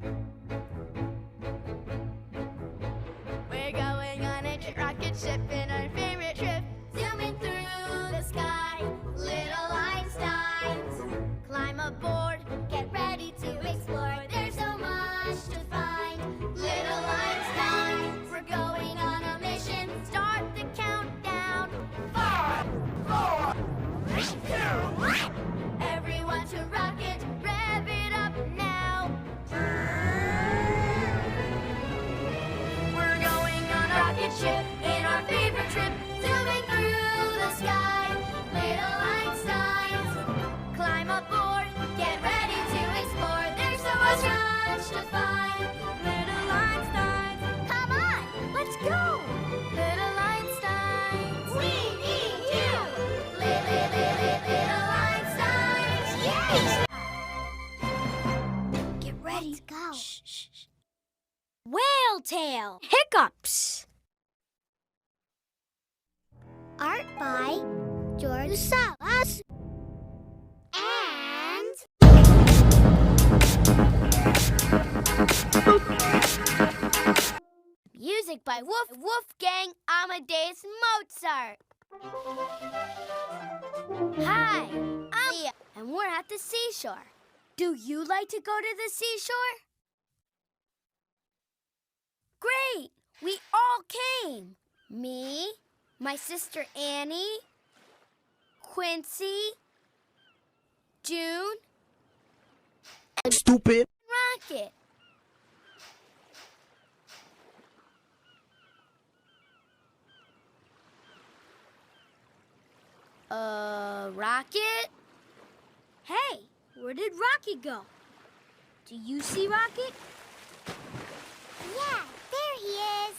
We're going on a rocket ship in our favorite trip, zooming through the sky. Little Einsteins, climb aboard, get ready to explore. There's so much to find. Little Einsteins, we're going on a mission. Start the countdown. 5, 4, 3, 2. Everyone to rocket, rev it up now. We're going on a rocket ship in our favorite trip, zooming through the sky. Little Einsteins, climb aboard, get ready to explore. There's so much to find. Little Einsteins, come on, let's go. Little Einsteins, we need you. Little Einsteins, yay! Get ready to go. Shh, shh, shh. Whale tail. Hiccups. Art by George Salas and music by Wolfgang Amadeus Mozart. Hi, I'm Leah, and we're at the seashore. Do you like to go to the seashore? Great! We all came. Me, my sister Annie, Quincy, June, Stupid. Rocket. Rocket? Hey, where did Rocket go? Do you see Rocket? Yeah, there he is.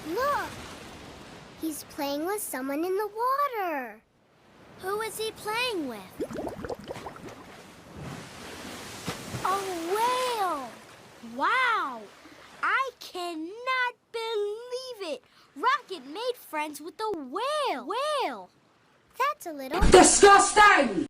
Look, he's playing with someone in the water. Who is he playing with? A whale! Wow! I cannot believe it! Rocket made friends with a whale! That's a little Disgusting!